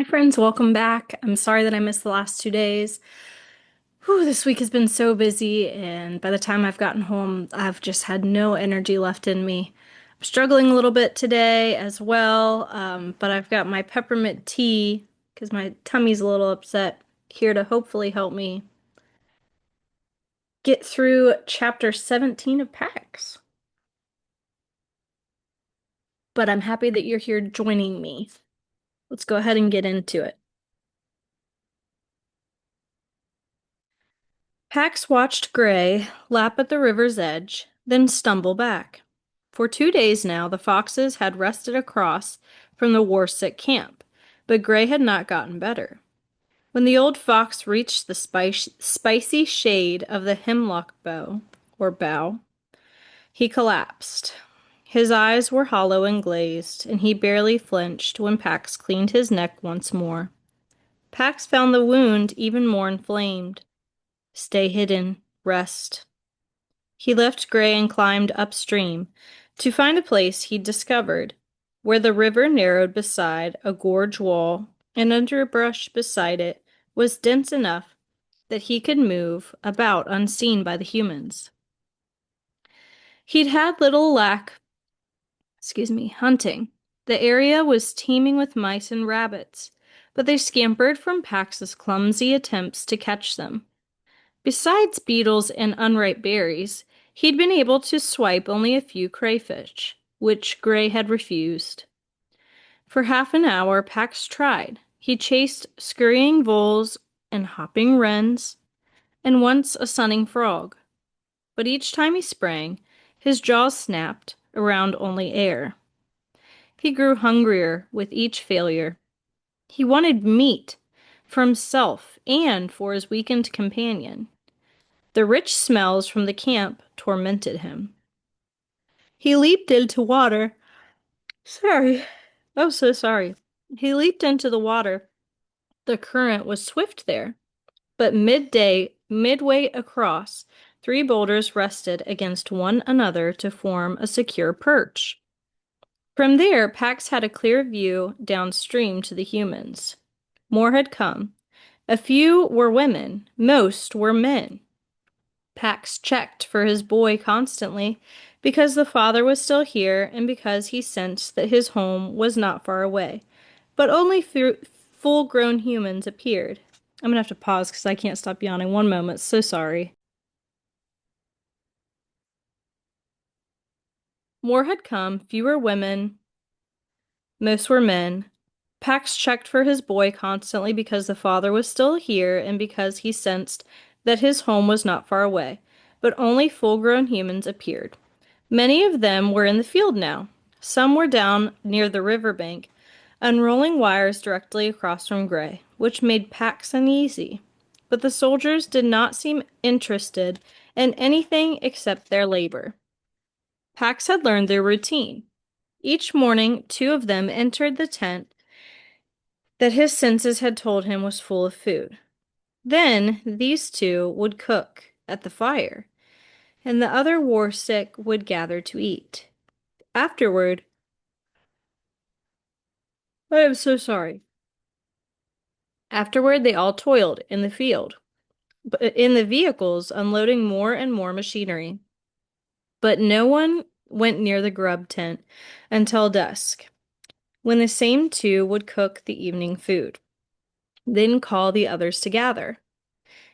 Hi, friends. Welcome back. I'm sorry that I missed the last 2 days. Whew, this week has been so busy, and by the time I've gotten home, I've just had no energy left in me. I'm struggling a little bit today as well, but I've got my peppermint tea because my tummy's a little upset here to hopefully help me get through chapter 17 of Pax. But I'm happy that you're here joining me. Let's go ahead and get into it. Pax watched Gray lap at the river's edge, then stumble back. For 2 days now, the foxes had rested across from the war-sick camp, but Gray had not gotten better. When the old fox reached the spicy shade of the hemlock bough, he collapsed. His eyes were hollow and glazed, and he barely flinched when Pax cleaned his neck once more. Pax found the wound even more inflamed. Stay hidden, rest. He left Gray and climbed upstream to find a place he'd discovered, where the river narrowed beside a gorge wall, and underbrush beside it was dense enough that he could move about unseen by the humans. He'd had little hunting. The area was teeming with mice and rabbits, but they scampered from Pax's clumsy attempts to catch them. Besides beetles and unripe berries, he'd been able to swipe only a few crayfish, which Gray had refused. For half an hour, Pax tried. He chased scurrying voles and hopping wrens, and once a sunning frog. But each time he sprang, his jaws snapped around only air. He grew hungrier with each failure. He wanted meat for himself and for his weakened companion. The rich smells from the camp tormented him. He leaped into water. Sorry. Oh, so sorry. He leaped into the water. The current was swift there, but midway across, three boulders rested against one another to form a secure perch. From there, Pax had a clear view downstream to the humans. More had come. A few were women, most were men. Pax checked for his boy constantly because the father was still here and because he sensed that his home was not far away. But only full-grown humans appeared. I'm gonna have to pause because I can't stop yawning. One moment, so sorry. More had come, fewer women, most were men. Pax checked for his boy constantly because the father was still here and because he sensed that his home was not far away. But only full-grown humans appeared. Many of them were in the field now. Some were down near the riverbank, unrolling wires directly across from Gray, which made Pax uneasy. But the soldiers did not seem interested in anything except their labor. Pax had learned their routine. Each morning, two of them entered the tent that his senses had told him was full of food. Then these two would cook at the fire, and the other war sick would gather to eat. Afterward, I am so sorry. Afterward, they all toiled in the field, in the vehicles, unloading more and more machinery. But no one went near the grub tent until dusk, when the same two would cook the evening food, then call the others to gather.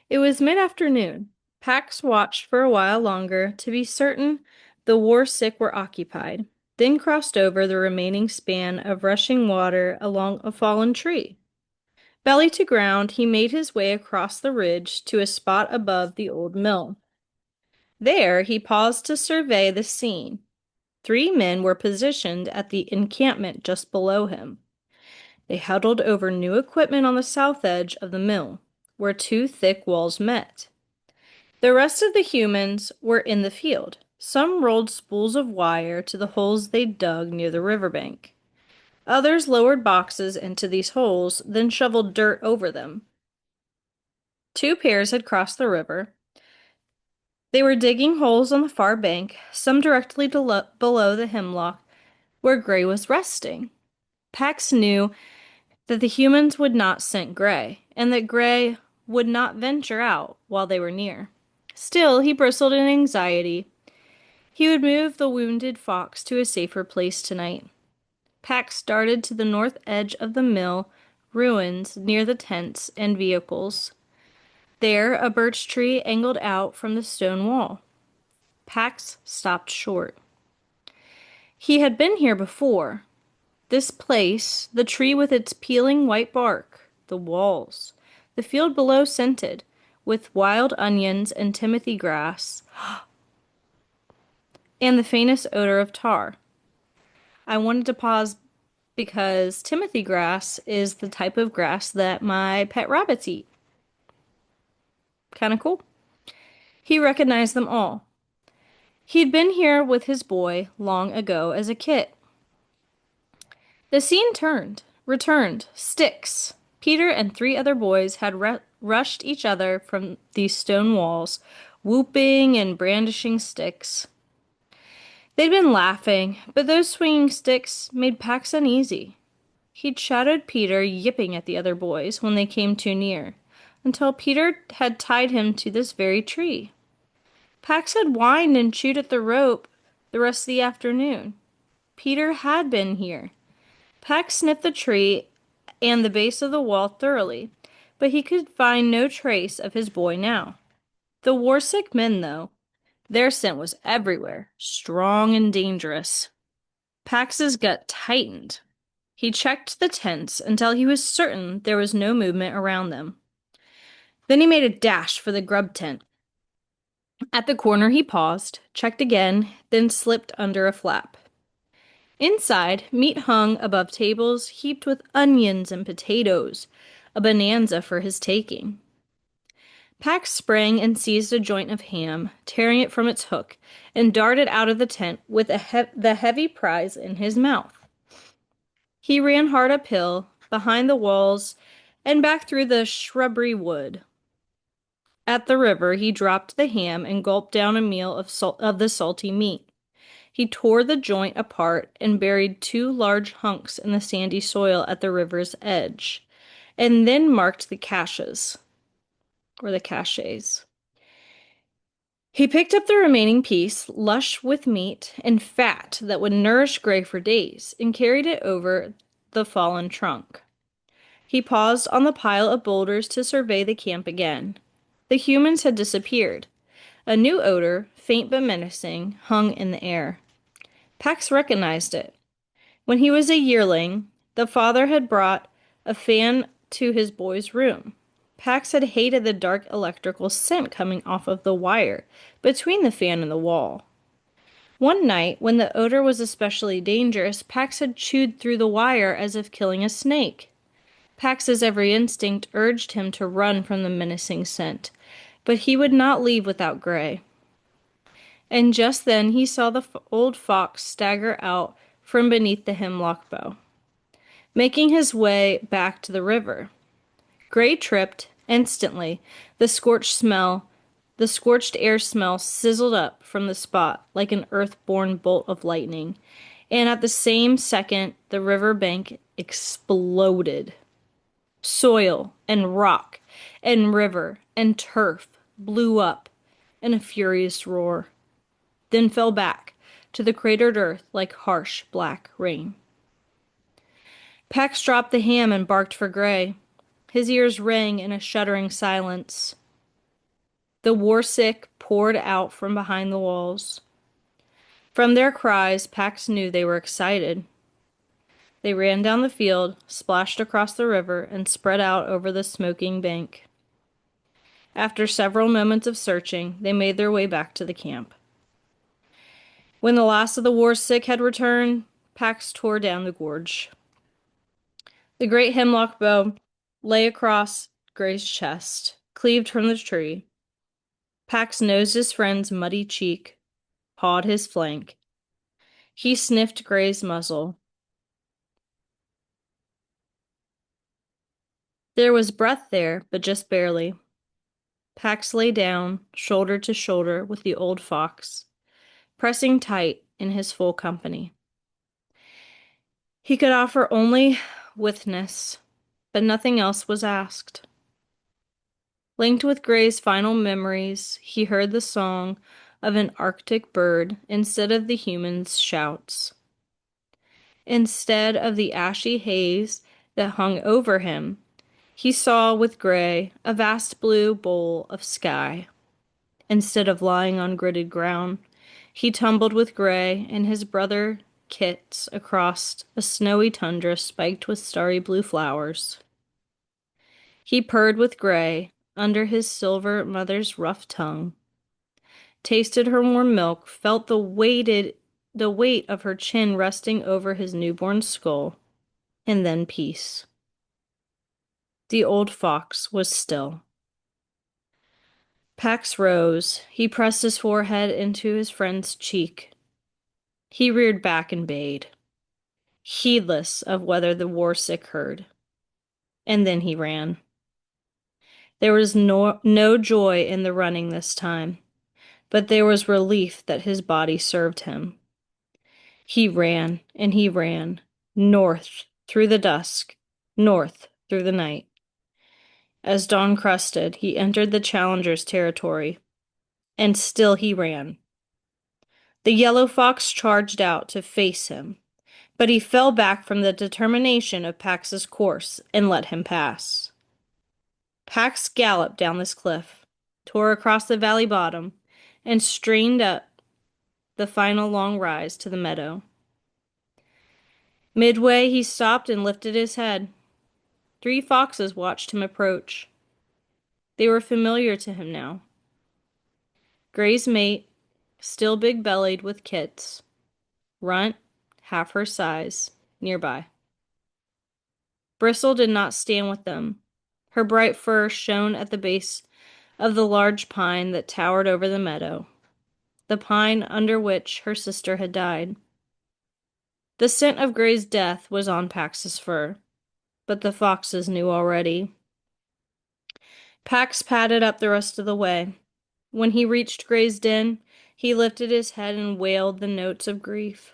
It was mid-afternoon. Pax watched for a while longer to be certain the war sick were occupied, then crossed over the remaining span of rushing water along a fallen tree. Belly to ground, he made his way across the ridge to a spot above the old mill. There, he paused to survey the scene. Three men were positioned at the encampment just below him. They huddled over new equipment on the south edge of the mill, where two thick walls met. The rest of the humans were in the field. Some rolled spools of wire to the holes they dug near the riverbank. Others lowered boxes into these holes, then shoveled dirt over them. Two pairs had crossed the river. They were digging holes on the far bank, some directly below the hemlock where Gray was resting. Pax knew that the humans would not scent Gray, and that Gray would not venture out while they were near. Still, he bristled in anxiety. He would move the wounded fox to a safer place tonight. Pax darted to the north edge of the mill ruins near the tents and vehicles. There, a birch tree angled out from the stone wall. Pax stopped short. He had been here before. This place, the tree with its peeling white bark, the walls, the field below scented with wild onions and timothy grass, and the faintest odor of tar. I wanted to pause because timothy grass is the type of grass that my pet rabbits eat. Kind of cool. He recognized them all. He'd been here with his boy long ago as a kid. The scene returned. Sticks. Peter and three other boys had rushed each other from these stone walls, whooping and brandishing sticks. They'd been laughing, but those swinging sticks made Pax uneasy. He'd shadowed Peter yipping at the other boys when they came too near, until Peter had tied him to this very tree. Pax had whined and chewed at the rope the rest of the afternoon. Peter had been here. Pax sniffed the tree and the base of the wall thoroughly, but he could find no trace of his boy now. The war-sick men, though, their scent was everywhere, strong and dangerous. Pax's gut tightened. He checked the tents until he was certain there was no movement around them. Then he made a dash for the grub tent. At the corner he paused, checked again, then slipped under a flap. Inside, meat hung above tables heaped with onions and potatoes, a bonanza for his taking. Pax sprang and seized a joint of ham, tearing it from its hook, and darted out of the tent with the heavy prize in his mouth. He ran hard uphill, behind the walls, and back through the shrubbery wood. At the river, he dropped the ham and gulped down a meal of the salty meat. He tore the joint apart and buried two large hunks in the sandy soil at the river's edge, and then marked the caches. He picked up the remaining piece, lush with meat and fat that would nourish Gray for days, and carried it over the fallen trunk. He paused on the pile of boulders to survey the camp again. The humans had disappeared. A new odor, faint but menacing, hung in the air. Pax recognized it. When he was a yearling, the father had brought a fan to his boy's room. Pax had hated the dark electrical scent coming off of the wire between the fan and the wall. One night, when the odor was especially dangerous, Pax had chewed through the wire as if killing a snake. Pax's every instinct urged him to run from the menacing scent, but he would not leave without Gray. And just then he saw the old fox stagger out from beneath the hemlock bough, making his way back to the river. Gray tripped. Instantly, the scorched air smell sizzled up from the spot like an earth-born bolt of lightning, and at the same second, the river bank exploded. Soil and rock and river and turf blew up in a furious roar, then fell back to the cratered earth like harsh black rain. Pax dropped the ham and barked for Gray. His ears rang in a shuddering silence. The war-sick poured out from behind the walls. From their cries, Pax knew they were excited. They ran down the field, splashed across the river, and spread out over the smoking bank. After several moments of searching, they made their way back to the camp. When the last of the war-sick had returned, Pax tore down the gorge. The great hemlock bough lay across Gray's chest, cleaved from the tree. Pax nosed his friend's muddy cheek, pawed his flank. He sniffed Gray's muzzle. There was breath there, but just barely. Pax lay down, shoulder to shoulder with the old fox, pressing tight in his full company. He could offer only witness, but nothing else was asked. Linked with Gray's final memories, he heard the song of an Arctic bird instead of the human's shouts. Instead of the ashy haze that hung over him, he saw with Gray a vast blue bowl of sky. Instead of lying on gritted ground, he tumbled with Gray and his brother Kits across a snowy tundra spiked with starry blue flowers. He purred with Gray under his silver mother's rough tongue, tasted her warm milk, felt the weight of her chin resting over his newborn skull, and then peace. The old fox was still. Pax rose. He pressed his forehead into his friend's cheek. He reared back and bayed, heedless of whether the war-sick heard. And then he ran. There was no joy in the running this time, but there was relief that his body served him. He ran, and he ran, north through the dusk, north through the night. As dawn crusted, he entered the challenger's territory, and still he ran. The yellow fox charged out to face him, but he fell back from the determination of Pax's course and let him pass. Pax galloped down this cliff, tore across the valley bottom, and strained up the final long rise to the meadow. Midway, he stopped and lifted his head. 3 foxes watched him approach. They were familiar to him now. Gray's mate, still big-bellied with kits, Runt, half her size, nearby. Bristle did not stand with them. Her bright fur shone at the base of the large pine that towered over the meadow, the pine under which her sister had died. The scent of Gray's death was on Pax's fur, but the foxes knew already. Pax padded up the rest of the way. When he reached Gray's den, he lifted his head and wailed the notes of grief.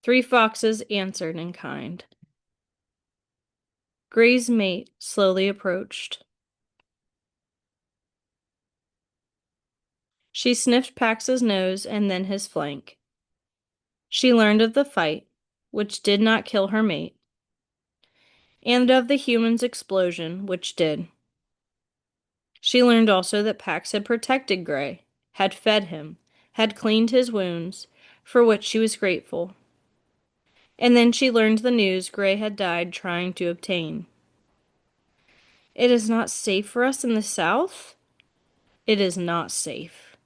3 foxes answered in kind. Gray's mate slowly approached. She sniffed Pax's nose and then his flank. She learned of the fight, which did not kill her mate, and of the human's explosion, which did. She learned also that Pax had protected Gray, had fed him, had cleaned his wounds, for which she was grateful. And then she learned the news Gray had died trying to obtain. It is not safe for us in the South? It is not safe.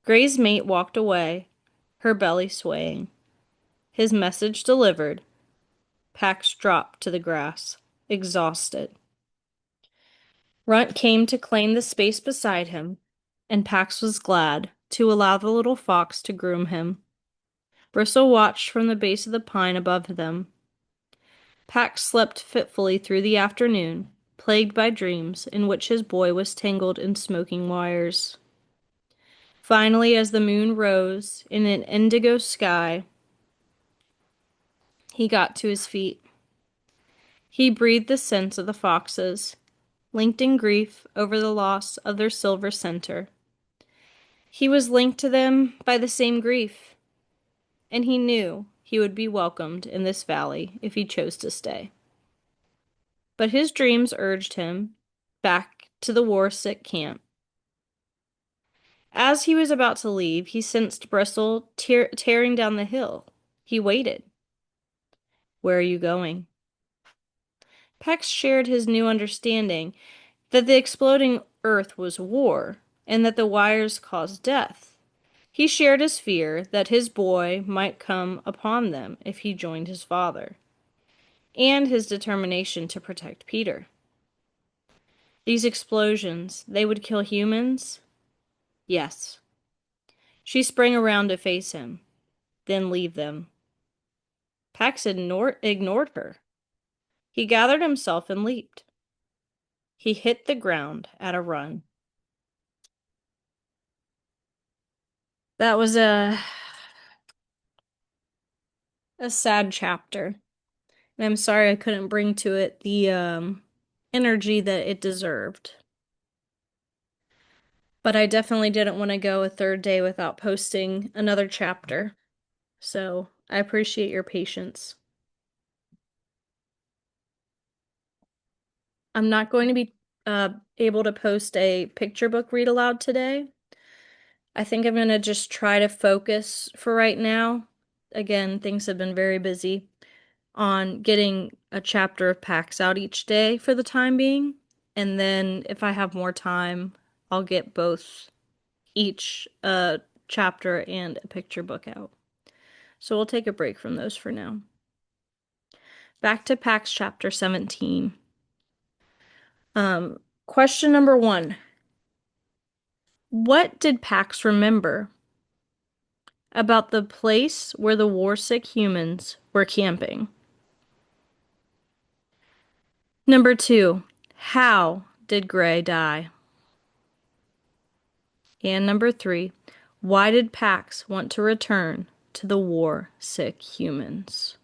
Gray's mate walked away, her belly swaying. His message delivered, Pax dropped to the grass, exhausted. Runt came to claim the space beside him, and Pax was glad to allow the little fox to groom him. Bristle watched from the base of the pine above them. Pax slept fitfully through the afternoon, plagued by dreams in which his boy was tangled in smoking wires. Finally, as the moon rose in an indigo sky, he got to his feet. He breathed the scents of the foxes, linked in grief over the loss of their silver center. He was linked to them by the same grief, and he knew he would be welcomed in this valley if he chose to stay. But his dreams urged him back to the war-sick camp. As he was about to leave, he sensed Bristle tearing down the hill. He waited. "Where are you going?" Pex shared his new understanding that the exploding earth was war, and that the wires caused death. He shared his fear that his boy might come upon them if he joined his father, and his determination to protect Peter. These explosions, they would kill humans? Yes. She sprang around to face him, then leave them. Pax ignored her. He gathered himself and leaped. He hit the ground at a run. That was a sad chapter. I'm sorry I couldn't bring to it the energy that it deserved. But I definitely didn't want to go a third day without posting another chapter. So I appreciate your patience. I'm not going to be able to post a picture book read aloud today. I think I'm going to just try to focus for right now. Again, things have been very busy on getting a chapter of packs out each day for the time being. And then if I have more time, I'll get both each chapter and a picture book out. So we'll take a break from those for now. Back to Packs chapter 17. Question number 1. What did Pax remember about the place where the war-sick humans were camping? Number 2. How did Gray die? And number 3. Why did Pax want to return to the war-sick humans?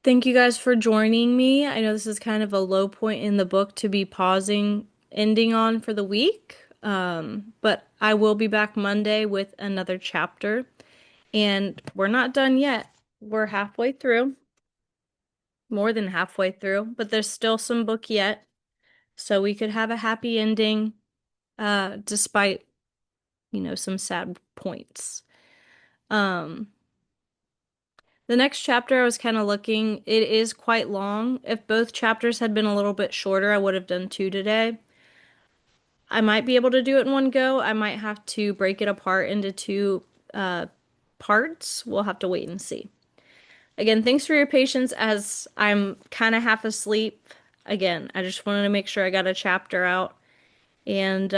Thank you guys for joining me. I know this is kind of a low point in the book to be pausing, ending on for the week. But I will be back Monday with another chapter. And we're not done yet. We're halfway through, more than halfway through, but there's still some book yet. So we could have a happy ending, despite, some sad points. Um, the next chapter I was kind of looking, it is quite long. If both chapters had been a little bit shorter, I would have done 2 today. I might be able to do it in one go. I might have to break it apart into 2 parts. We'll have to wait and see. Again, thanks for your patience as I'm kind of half asleep. Again, I just wanted to make sure I got a chapter out. And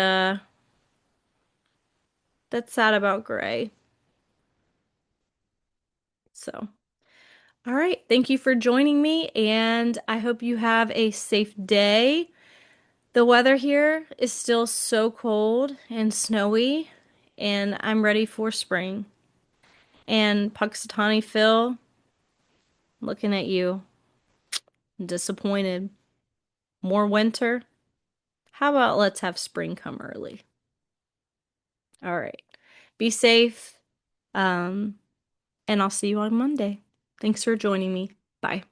that's sad about Gray. So, all right. Thank you for joining me, and I hope you have a safe day. The weather here is still so cold and snowy, and I'm ready for spring. And Puxatawny Phil, looking at you, disappointed. More winter? How about let's have spring come early? All right. Be safe. Um, and I'll see you on Monday. Thanks for joining me. Bye.